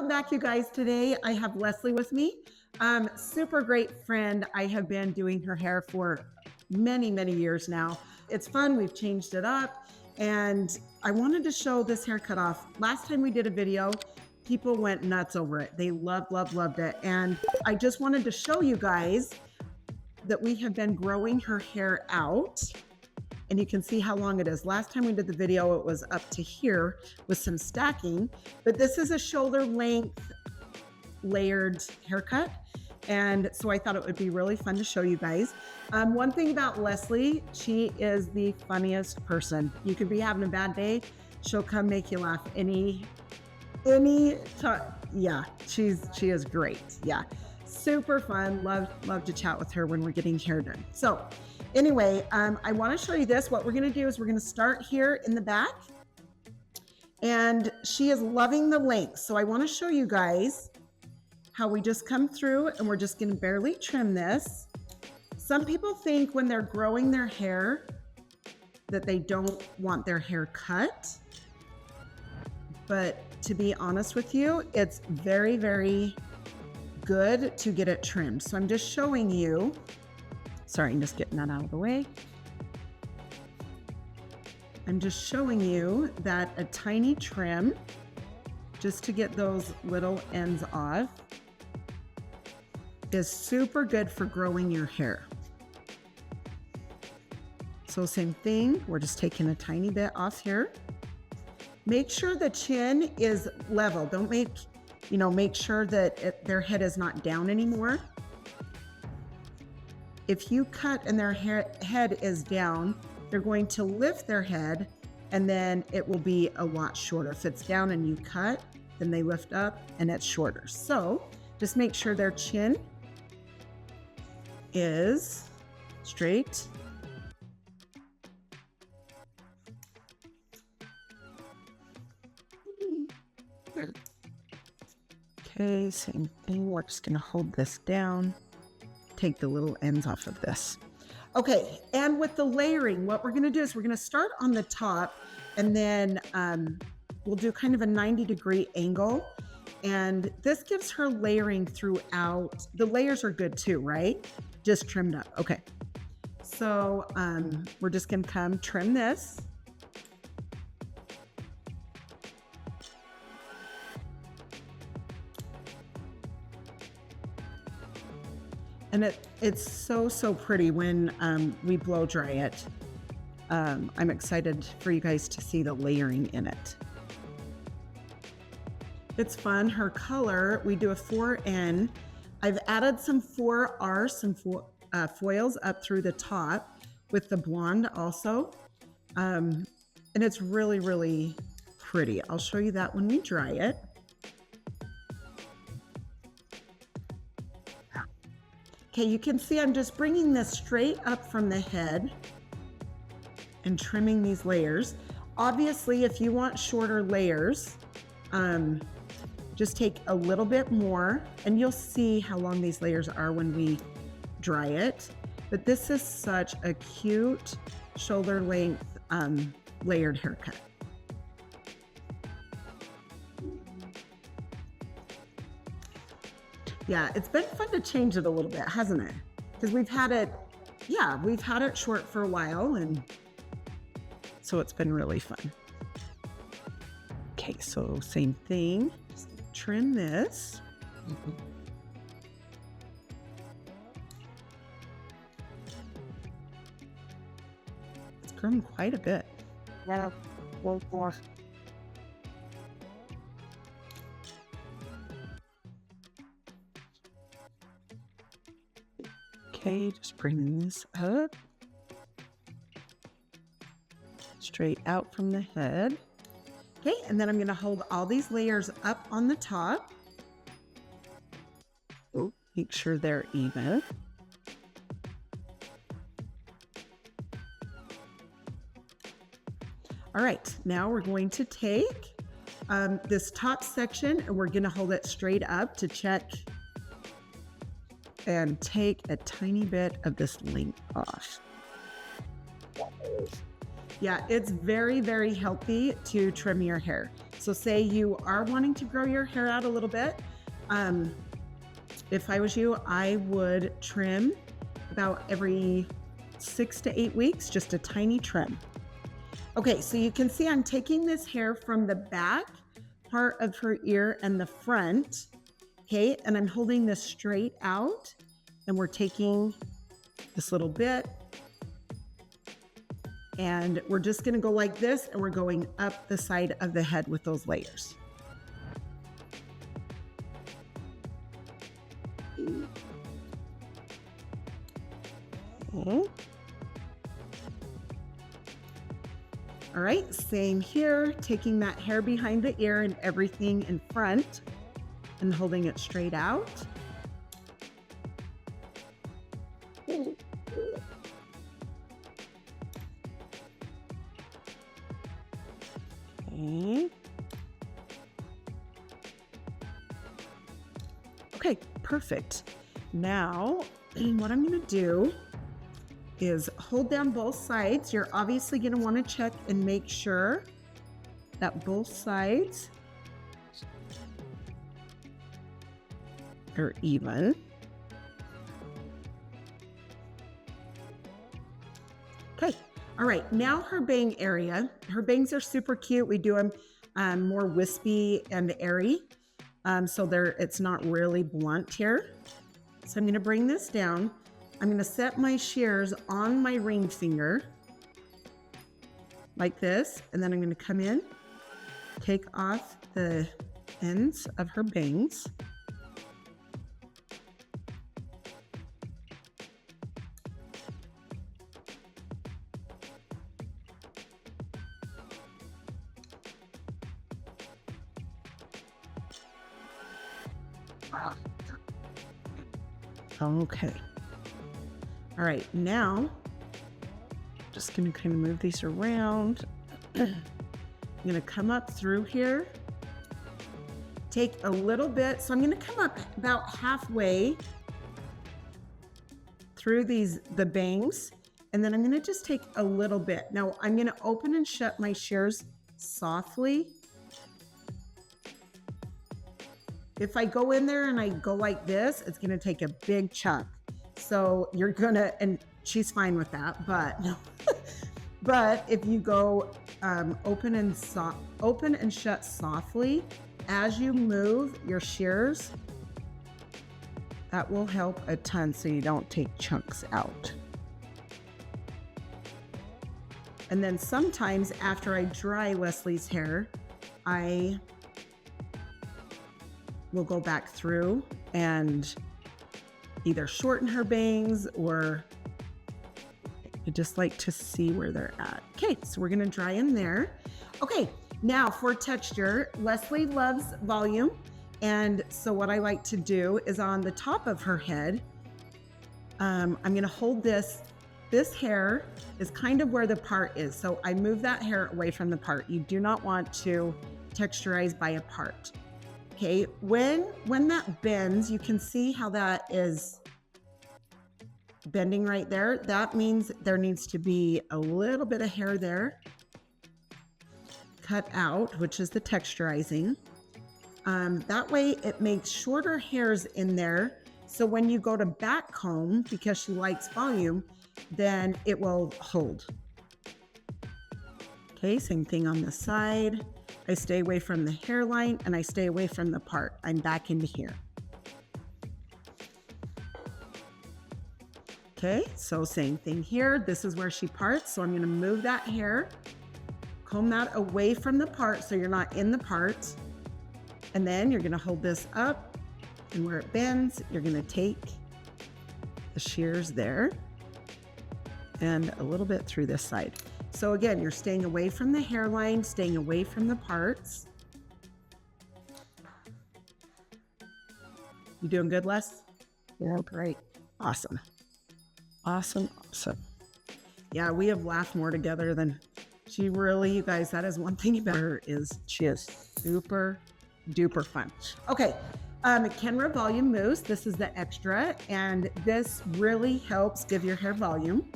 Welcome back, you guys. Today I have Leslie with me. Super great friend. I have been doing her hair for many, many years now. It's fun. We've changed it up. And I wanted to show this haircut off. Last time we did a video, people went nuts over it. They loved it. And I just wanted to show you guys that we have been growing her hair out. And you can see how long it is. Last time we did the video, it was up to here with some stacking, but this is a shoulder length layered haircut. And so I thought it would be really fun to show you guys. One thing about Leslie, she is the funniest person. You could be having a bad day, she'll come make you laugh any time. Yeah, she is great. Yeah, super fun. Love to chat with her when we're getting hair done. So anyway, I want to show you this. What we're going to do is we're going to start here in the back, and she is loving the length. So I want to show you guys how we just come through, and we're just going to barely trim this. Some people think when they're growing their hair that they don't want their hair cut, but to be honest with you, it's very, very good to get it trimmed. So I'm just showing you. Sorry, I'm just getting that out of the way. I'm just showing you that a tiny trim, just to get those little ends off, is super good for growing your hair. So same thing, we're just taking a tiny bit off here. Make sure the chin is level. Don't make sure that their head is not down anymore. If you cut and their head is down, they're going to lift their head and then it will be a lot shorter. If it's down and you cut, then they lift up and it's shorter. So just make sure their chin is straight. Okay, same thing. We're just gonna hold this down. Take the little ends off of this. Okay, and with the layering, what we're gonna do is we're gonna start on the top, and then we'll do kind of a 90-degree angle. And this gives her layering throughout. The layers are good too, right? Just trimmed up, okay. So we're just gonna come trim this. And it's so pretty when we blow dry it. I'm excited for you guys to see the layering in it. It's fun. Her color, we do a 4N. I've added some 4R, some foils up through the top with the blonde also. And it's really, really pretty. I'll show you that when we dry it. Okay, you can see I'm just bringing this straight up from the head and trimming these layers. Obviously, if you want shorter layers, just take a little bit more and you'll see how long these layers are when we dry it. But this is such a cute shoulder length layered haircut. Yeah, it's been fun to change it a little bit, hasn't it? Because we've had it short for a while, and so it's been really fun. Okay, so same thing, just trim this. It's grown quite a bit. Yeah, one more. Okay, just bringing this up, straight out from the head. Okay, and then I'm going to hold all these layers up on the top. Oh, make sure they're even. All right, now we're going to take this top section and we're going to hold it straight up to check and take a tiny bit of this length off. Yeah, it's very, very healthy to trim your hair. So say you are wanting to grow your hair out a little bit. If I was you, I would trim about every 6 to 8 weeks, just a tiny trim. Okay, so you can see I'm taking this hair from the back part of her ear and the front, okay, and I'm holding this straight out, and we're taking this little bit, and we're just gonna go like this, and we're going up the side of the head with those layers. Okay. All right, same here, taking that hair behind the ear and everything in front and holding it straight out. Okay. Okay, perfect. Now, what I'm gonna do is hold down both sides. You're obviously gonna wanna check and make sure that both sides are even. Okay, all right, now her bang area. Her bangs are super cute. We do them more wispy and airy. So it's not really blunt here. So I'm gonna bring this down. I'm gonna set my shears on my ring finger like this, and then I'm gonna come in, take off the ends of her bangs. Okay. All right, now just gonna kind of move these around. I'm gonna come up through here, take a little bit. So I'm gonna come up about halfway through the bangs, and then I'm gonna just take a little bit. Now I'm gonna open and shut my shears softly. If I go in there and I go like this, it's gonna take a big chunk. So you're gonna, and she's fine with that, but but if you go open and shut softly as you move your shears, that will help a ton so you don't take chunks out. And then sometimes after I dry Leslie's hair, I will go back through and either shorten her bangs, or I just like to see where they're at. Okay, so we're gonna dry in there. Okay, now for texture, Leslie loves volume. And so what I like to do is on the top of her head, I'm gonna hold this. This hair is kind of where the part is. So I move that hair away from the part. You do not want to texturize by a part. Okay, when that bends, you can see how that is bending right there. That means there needs to be a little bit of hair there cut out, which is the texturizing. That way it makes shorter hairs in there. So when you go to back comb, because she likes volume, then it will hold. Okay, same thing on the side. I stay away from the hairline and I stay away from the part. I'm back into here. Okay, so same thing here. This is where she parts. So I'm gonna move that hair, comb that away from the part so you're not in the part. And then you're gonna hold this up, and where it bends, you're gonna take the shears there and a little bit through this side. So again, you're staying away from the hairline, staying away from the parts. You doing good, Les? Yeah, great. Awesome. Awesome, awesome. Yeah, we have laughed more together than she really, you guys, that is one thing about her, is she is super duper fun. Okay, Kenra Volume Mousse. This is the extra, and this really helps give your hair volume.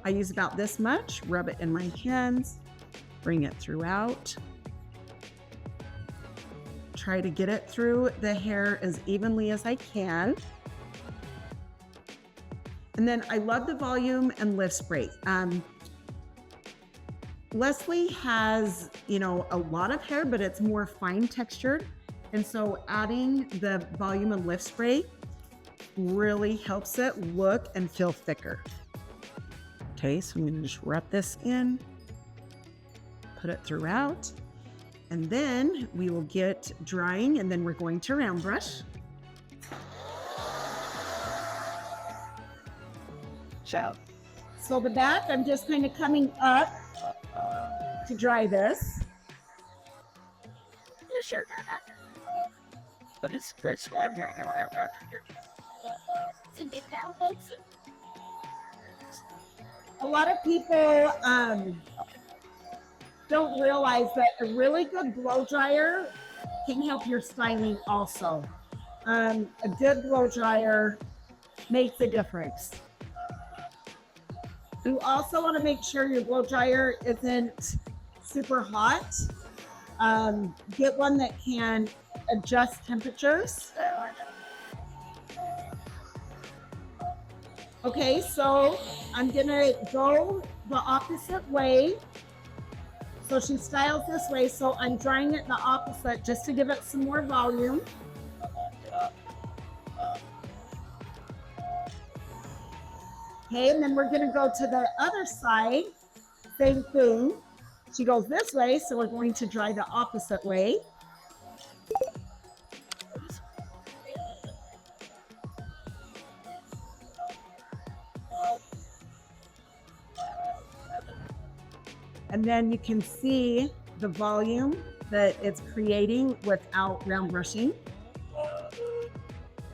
I use about this much, rub it in my hands, bring it throughout. Try to get it through the hair as evenly as I can. And then I love the volume and lift spray. Leslie has, you know, a lot of hair, but it's more fine textured. And so adding the volume and lift spray really helps it look and feel thicker. Okay, so I'm gonna just rub this in, put it throughout, and then we will get drying, and then we're going to round brush. So the back, I'm just kind of coming up to dry this. A lot of people don't realize that a really good blow dryer can help your styling also. A good blow dryer makes a difference. You also want to make sure your blow dryer isn't super hot. Get one that can adjust temperatures. Okay, so I'm gonna go the opposite way. So she styles this way, so I'm drying it the opposite just to give it some more volume. Okay, and then we're gonna go to the other side, same thing. She goes this way, so we're going to dry the opposite way. And then you can see the volume that it's creating without round brushing.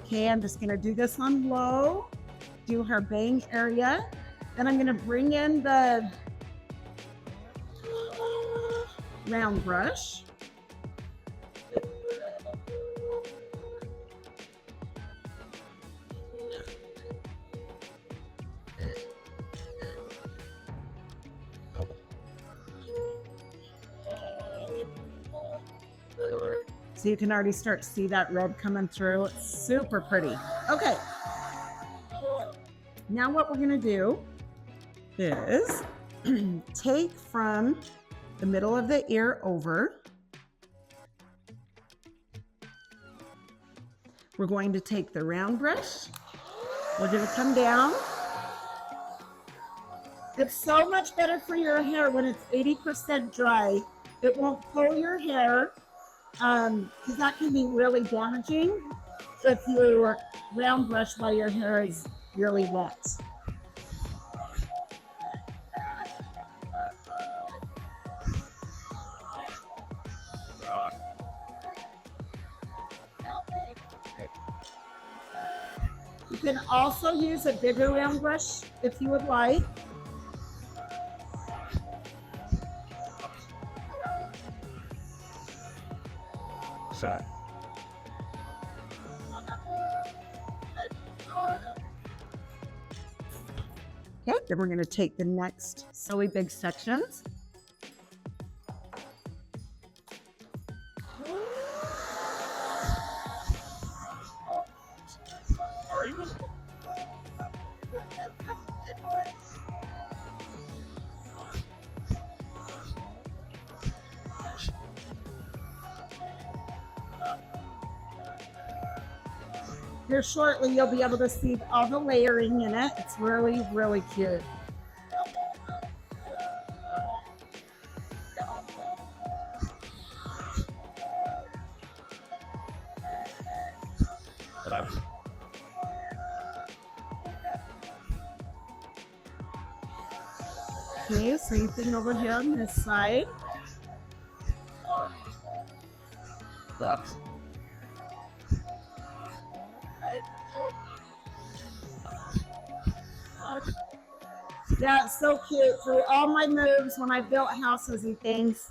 Okay, I'm just gonna do this on low, do her bang area. Then I'm gonna bring in the round brush. So you can already start to see that red coming through. It's super pretty. Okay. Now what we're gonna do is take from the middle of the ear over. We're going to take the round brush. We're gonna come down. It's so much better for your hair when it's 80% dry. It won't pull your hair, because that can be really damaging if you round brush while your hair is really wet. You can also use a bigger round brush if you would like. Okay, then we're going to take the next silly big sections. Here shortly, you'll be able to see all the layering in it. It's really, really cute. Okay, same thing over here on this side. Yeah, it's so cute. Through all my moves when I built houses and things,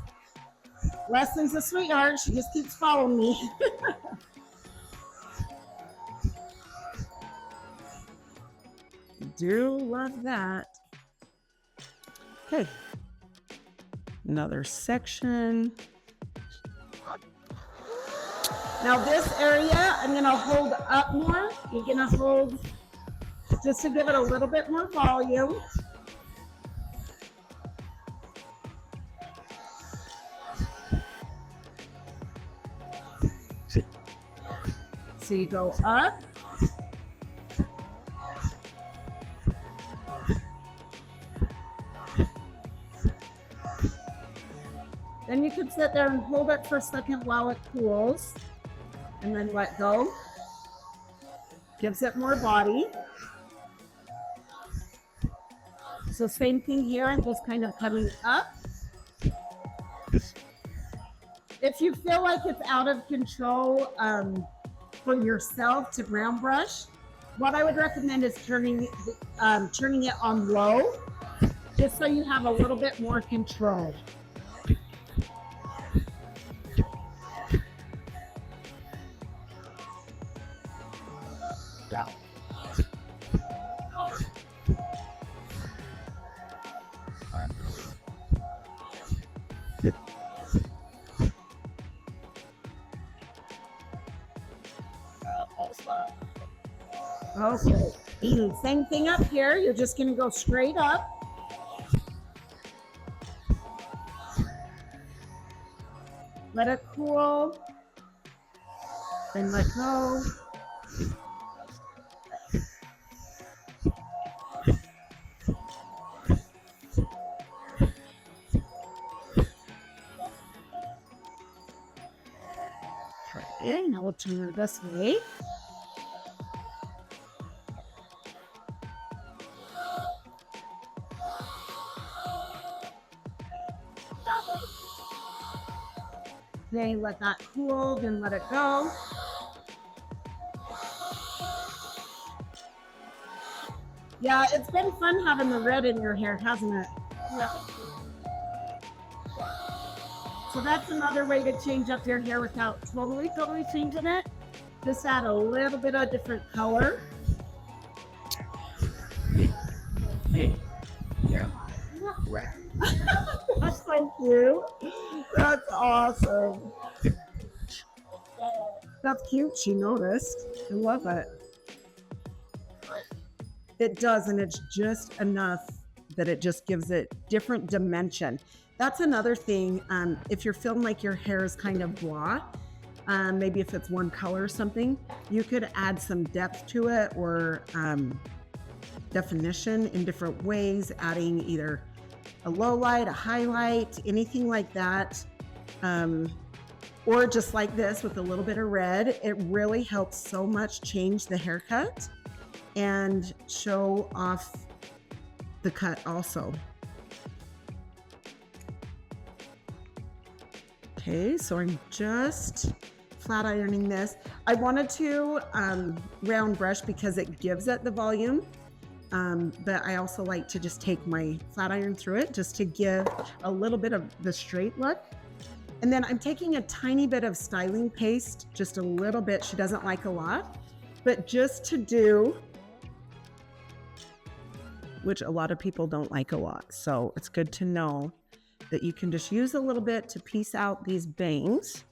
Leslie's a sweetheart. She just keeps following me. Do love that. Okay. Another section. Now this area, I'm gonna hold up more. You're gonna hold just to give it a little bit more volume. So you go up. Then you can sit there and hold it for a second while it cools, and then let go. Gives it more body. So same thing here, I'm just kind of coming up. If you feel like it's out of control for yourself to brown brush, what I would recommend is turning it on low, just so you have a little bit more control. Okay, same thing up here. You're just gonna go straight up. Let it cool, then let go. Okay, now we'll turn it this way. Then let that cool, then let it go. Yeah, it's been fun having the red in your hair, hasn't it? Yeah. So that's another way to change up your hair without totally changing it. Just add a little bit of different color. Yeah. That's so cute. That's awesome. That's cute. She noticed. I love it. It does, and it's just enough that it just gives it different dimension. That's another thing. If you're feeling like your hair is kind of blah, maybe if it's one color or something, you could add some depth to it or definition in different ways, adding either a low light, a highlight, anything like that. Or just like this with a little bit of red. It really helps so much change the haircut and show off the cut also. Okay, so I'm just flat ironing this. I wanted to round brush because it gives it the volume. But I also like to just take my flat iron through it just to give a little bit of the straight look. And then I'm taking a tiny bit of styling paste, just a little bit. She doesn't like a lot, but just to do, which a lot of people don't like a lot. So it's good to know that you can just use a little bit to piece out these bangs.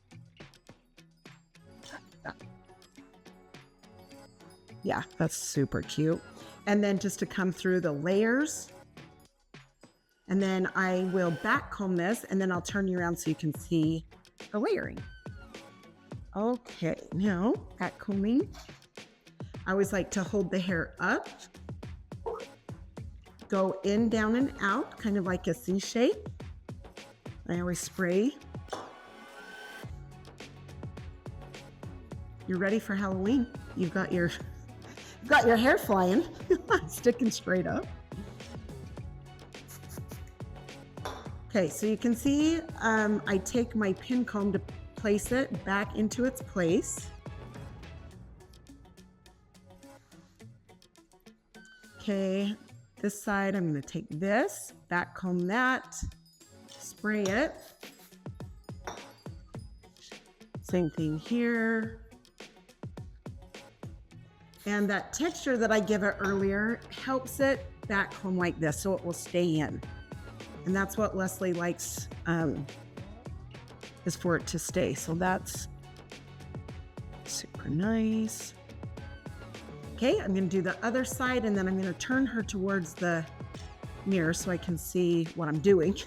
Yeah, that's super cute. And then just to come through the layers. And then I will back comb this, and then I'll turn you around so you can see the layering. Okay, now back combing. I always like to hold the hair up, go in, down, and out, kind of like a C shape. I always spray. You're ready for Halloween. You've got your hair flying, sticking straight up. Okay, so you can see I take my pin comb to place it back into its place. Okay, this side I'm going to take this, back comb that, spray it. Same thing here. And that texture that I gave it earlier helps it back comb like this so it will stay in. And that's what Leslie likes, is for it to stay. So that's super nice. Okay, I'm gonna do the other side, and then I'm gonna turn her towards the mirror so I can see what I'm doing.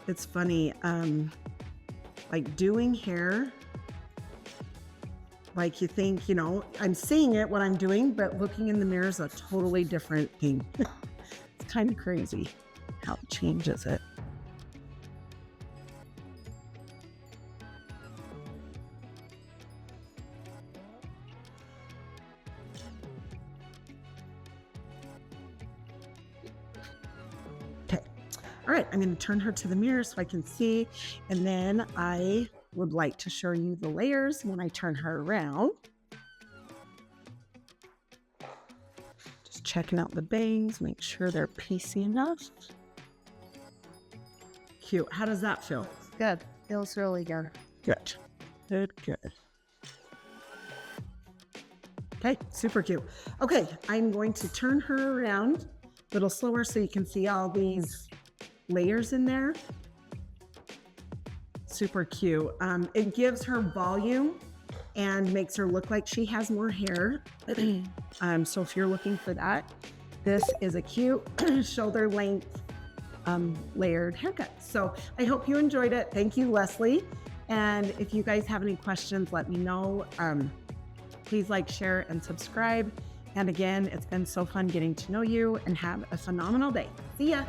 It's funny, like doing hair, like you think, you know, I'm seeing it, what I'm doing, but looking in the mirror is a totally different thing. It's kind of crazy how it changes it. All right, I'm going to turn her to the mirror so I can see, and then I would like to show you the layers when I turn her around. Just checking out the bangs, make sure they're piecey enough. Cute. How does that feel? Good. Feels really good. Good. Good, good. Okay, super cute. Okay, I'm going to turn her around a little slower so you can see all these layers in there. Super cute. It gives her volume and makes her look like she has more hair. So if you're looking for that, this is a cute shoulder length layered haircut. So I hope you enjoyed it. Thank you, Leslie. And if you guys have any questions, let me know. Please like, share, and subscribe. And again, it's been so fun getting to know you, and have a phenomenal day. See ya.